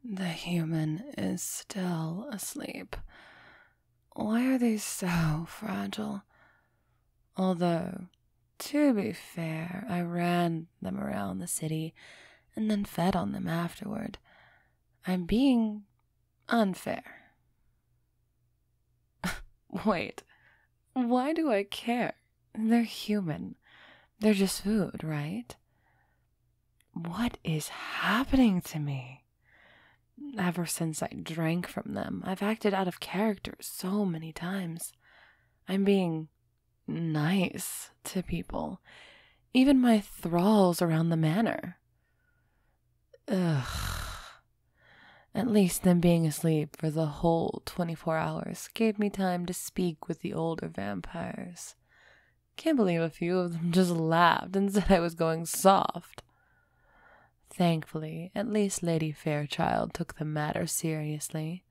The human is still asleep. Why are they so fragile? Although, to be fair, I ran them around the city and then fed on them afterward. I'm being unfair. Wait, why do I care? They're human. They're just food, right? What is happening to me? Ever since I drank from them, I've acted out of character so many times. I'm being nice to people, even my thralls around the manor. Ugh. At least them being asleep for the whole 24 hours gave me time to speak with the older vampires. Can't believe a few of them just laughed and said I was going soft. Thankfully, at least Lady Fairchild took the matter seriously.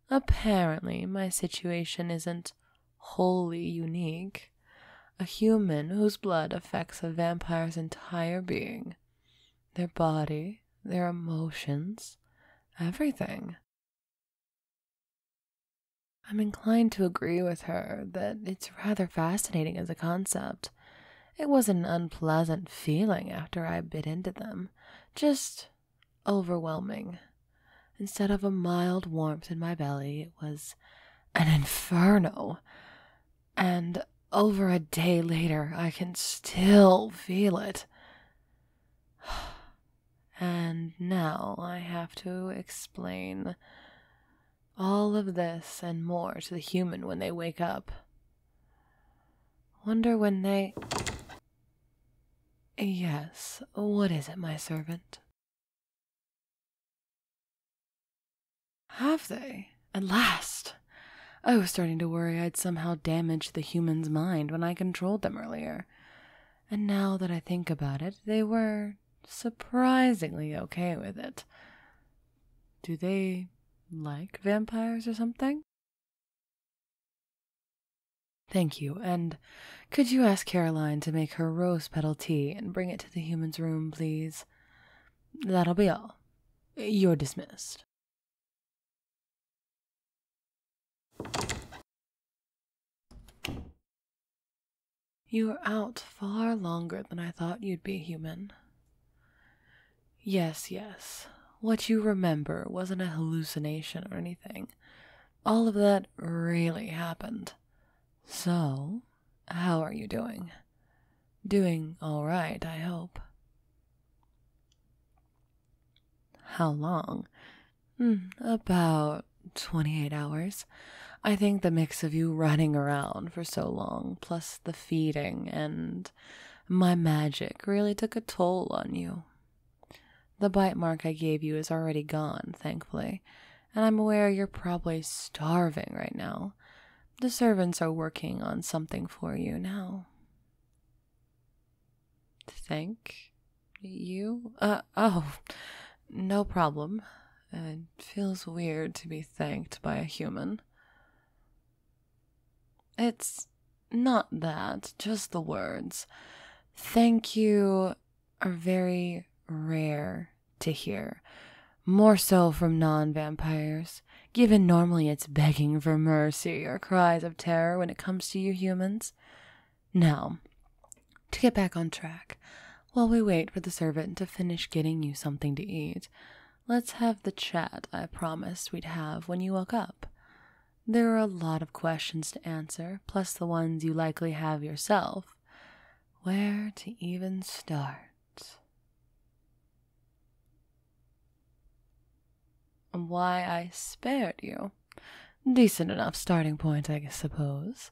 Apparently, my situation isn't wholly unique. A human whose blood affects a vampire's entire being. Their body, their emotions, everything. I'm inclined to agree with her that it's rather fascinating as a concept. It was an unpleasant feeling after I bit into them, just overwhelming. Instead of a mild warmth in my belly, it was an inferno. And over a day later, I can still feel it. And now I have to explain all of this and more to the human when they wake up. Wonder when they... Yes, what is it, my servant? Have they? At last! I was starting to worry I'd somehow damaged the human's mind when I controlled them earlier. And now that I think about it, they were surprisingly okay with it. Do they like vampires or something? Thank you, and could you ask Caroline to make her rose petal tea and bring it to the human's room, please? That'll be all. You're dismissed. You were out far longer than I thought you'd be, human. Yes. What you remember wasn't a hallucination or anything. All of that really happened. So, how are you doing? Doing all right, I hope. How long? About 28 hours. I think the mix of you running around for so long, plus the feeding and my magic really took a toll on you. The bite mark I gave you is already gone, thankfully, and I'm aware you're probably starving right now. The servants are working on something for you now. Thank you? Oh, no problem. It feels weird to be thanked by a human. It's not that, just the words. Thank you are very rare to hear, more so from non-vampires, given normally it's begging for mercy or cries of terror when it comes to you humans. Now, to get back on track, while we wait for the servant to finish getting you something to eat, let's have the chat I promised we'd have when you woke up. There are a lot of questions to answer, plus the ones you likely have yourself. Where to even start? Why I spared you. Decent enough starting point, I suppose.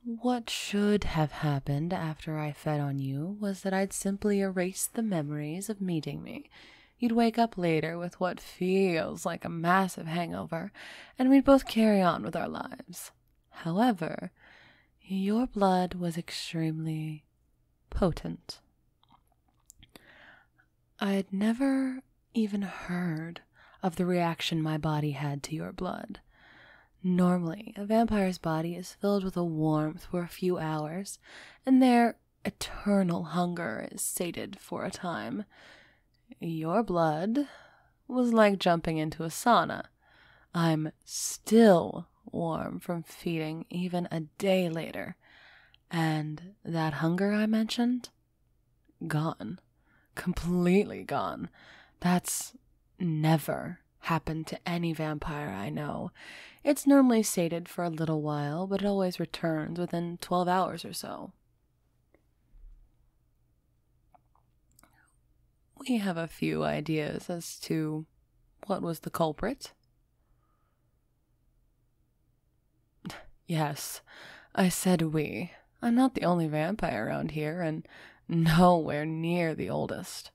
What should have happened after I fed on you was that I'd simply erase the memories of meeting me. You'd wake up later with what feels like a massive hangover, and we'd both carry on with our lives. However, your blood was extremely potent. I'd never even heard of the reaction my body had to your blood. Normally, a vampire's body is filled with a warmth for a few hours, and their eternal hunger is sated for a time. Your blood was like jumping into a sauna. I'm still warm from feeding even a day later. And that hunger I mentioned? Gone. Completely gone. That's never happened to any vampire I know. It's normally sated for a little while, but it always returns within 12 hours or so. We have a few ideas as to what was the culprit. Yes, I said we. I'm not the only vampire around here, and nowhere near the oldest.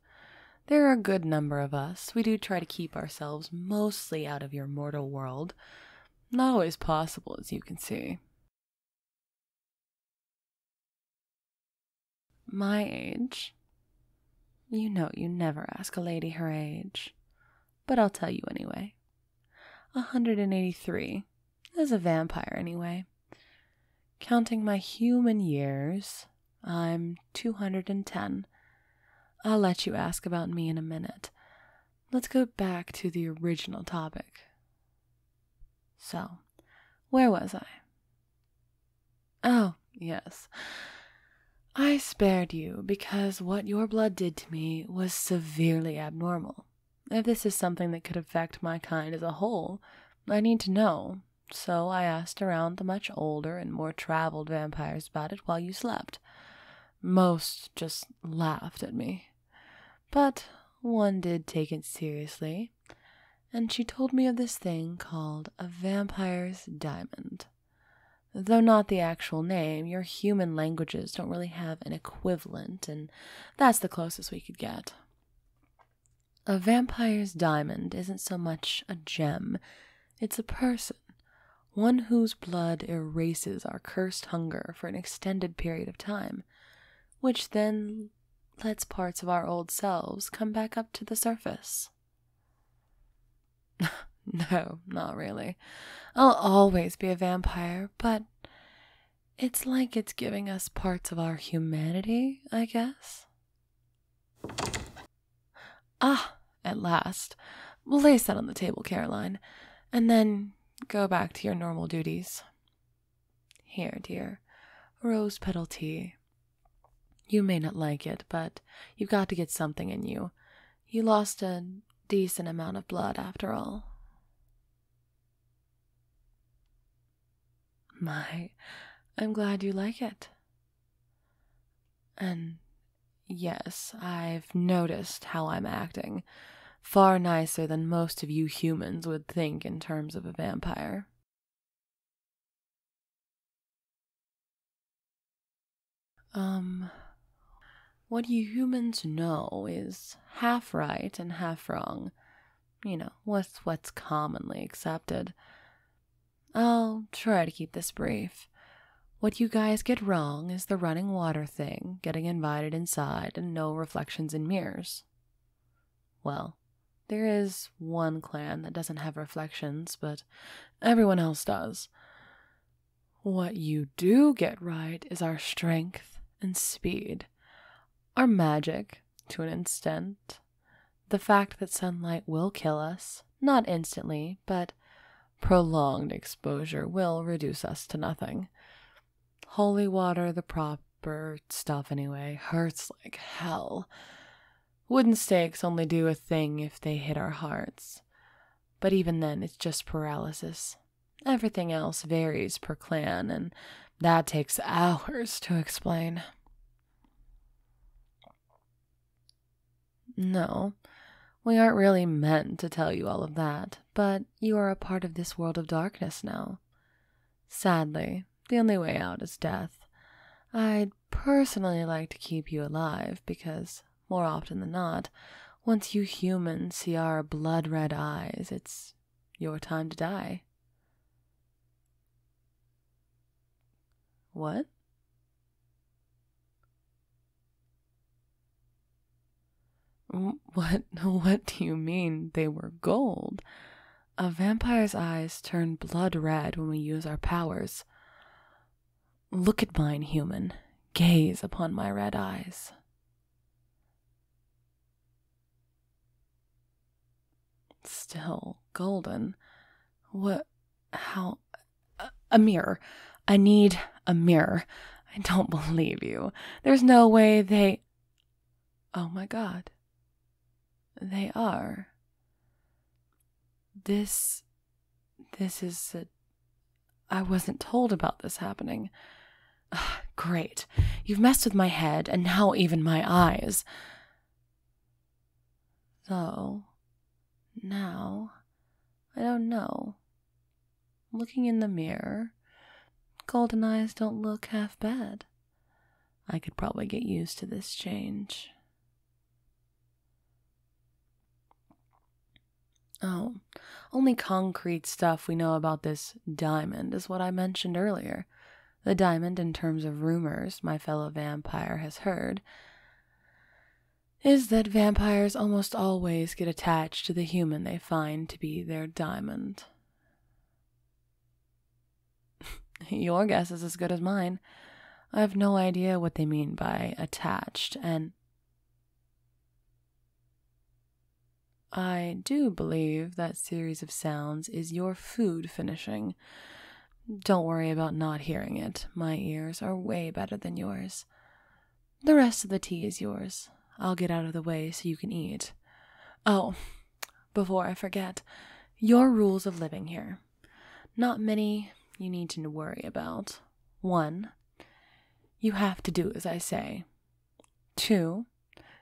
There are a good number of us. We do try to keep ourselves mostly out of your mortal world. Not always possible, as you can see. My age? You know you never ask a lady her age. But I'll tell you anyway. 183. As a vampire, anyway. Counting my human years, I'm 210. I'll let you ask about me in a minute. Let's go back to the original topic. So, where was I? Oh, yes. I spared you because what your blood did to me was severely abnormal. If this is something that could affect my kind as a whole, I need to know. So I asked around the much older and more traveled vampires about it while you slept. Most just laughed at me. But one did take it seriously, and she told me of this thing called a vampire's diamond. Though not the actual name, your human languages don't really have an equivalent, and that's the closest we could get. A vampire's diamond isn't so much a gem, it's a person. One whose blood erases our cursed hunger for an extended period of time, which then lets parts of our old selves come back up to the surface. No, not really. I'll always be a vampire, but it's like it's giving us parts of our humanity, I guess. Ah, at last. We'll lay that on the table, Caroline, and then go back to your normal duties. Here, dear, rose petal tea. You may not like it, but you've got to get something in you. You lost a decent amount of blood, after all. I'm glad you like it. And yes, I've noticed how I'm acting. Far nicer than most of you humans would think in terms of a vampire. What you humans know is half right and half wrong. You know, what's commonly accepted. I'll try to keep this brief. What you guys get wrong is the running water thing, getting invited inside, and no reflections in mirrors. Well, there is one clan that doesn't have reflections, but everyone else does. What you do get right is our strength and speed. Our magic, to an extent. The fact that sunlight will kill us, not instantly, but prolonged exposure will reduce us to nothing. Holy water, the proper stuff anyway, hurts like hell. Wooden stakes only do a thing if they hit our hearts. But even then, it's just paralysis. Everything else varies per clan, and that takes hours to explain. No, we aren't really meant to tell you all of that, but you are a part of this world of darkness now. Sadly, the only way out is death. I'd personally like to keep you alive because, more often than not, once you humans see our blood-red eyes, it's your time to die. What? What do you mean they were gold? A vampire's eyes turn blood red when we use our powers. Look at mine, human. Gaze upon my red eyes. still golden. What? How? A mirror. I need a mirror. I don't believe you. There's no way they... Oh my God. They are. This is I wasn't told about this happening. Great. You've messed with my head and now even my eyes. So, now, I don't know. Looking in the mirror, golden eyes don't look half bad. I could probably get used to this change. Oh, only concrete stuff we know about this diamond is what I mentioned earlier. The diamond, in terms of rumors my fellow vampire has heard, is that vampires almost always get attached to the human they find to be their diamond. Your guess is as good as mine. I have no idea what they mean by attached, and I do believe that series of sounds is your food finishing. Don't worry about not hearing it. My ears are way better than yours. The rest of the tea is yours. I'll get out of the way so you can eat. Oh, before I forget, your rules of living here. Not many you need to worry about. 1, you have to do as I say. 2,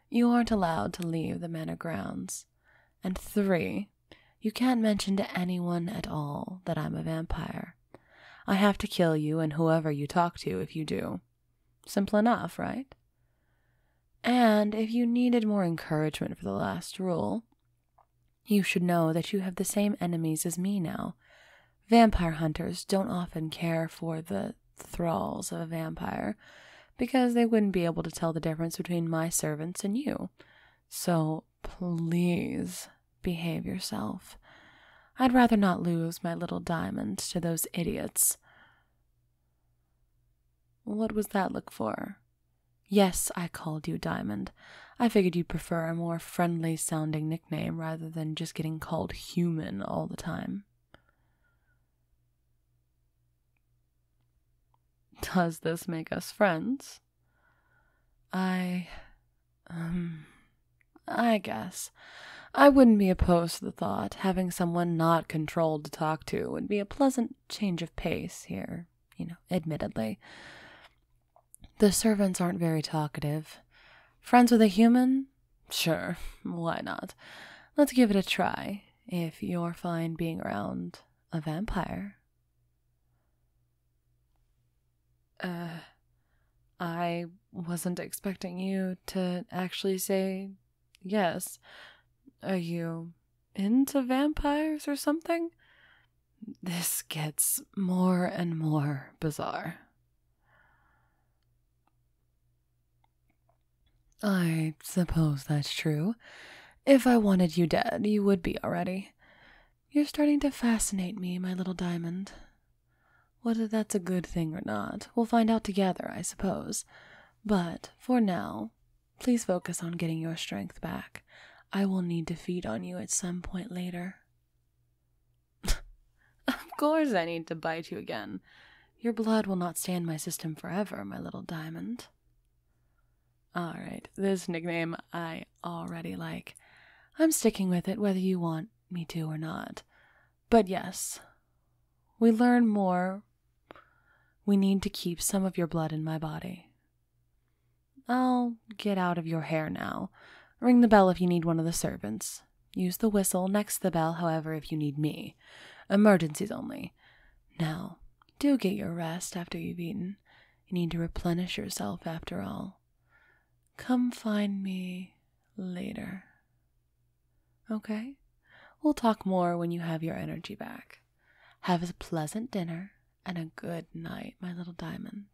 you aren't allowed to leave the manor grounds. And 3, you can't mention to anyone at all that I'm a vampire. I have to kill you and whoever you talk to if you do. Simple enough, right? And if you needed more encouragement for the last rule, you should know that you have the same enemies as me now. Vampire hunters don't often care for the thralls of a vampire because they wouldn't be able to tell the difference between my servants and you. So please behave yourself. I'd rather not lose my little diamond to those idiots. What was that look for? Yes, I called you Diamond. I figured you'd prefer a more friendly-sounding nickname rather than just getting called human all the time. Does this make us friends? I guess. I wouldn't be opposed to the thought. Having someone not controlled to talk to would be a pleasant change of pace here, admittedly. The servants aren't very talkative. Friends with a human? Sure, why not? Let's give it a try, if you're fine being around a vampire. I wasn't expecting you to actually say yes. Are you into vampires or something? This gets more and more bizarre. I suppose that's true. If I wanted you dead, you would be already. You're starting to fascinate me, my little diamond. Whether that's a good thing or not, we'll find out together, I suppose. But, for now, please focus on getting your strength back. I will need to feed on you at some point later. Of course I need to bite you again. Your blood will not stay in my system forever, my little diamond. Alright, this nickname I already like. I'm sticking with it whether you want me to or not. But yes, we learn more. We need to keep some of your blood in my body. I'll get out of your hair now. Ring the bell if you need one of the servants. Use the whistle next to the bell, however, if you need me. Emergencies only. Now, do get your rest after you've eaten. You need to replenish yourself after all. Come find me later. Okay? We'll talk more when you have your energy back. Have a pleasant dinner and a good night, my little diamond.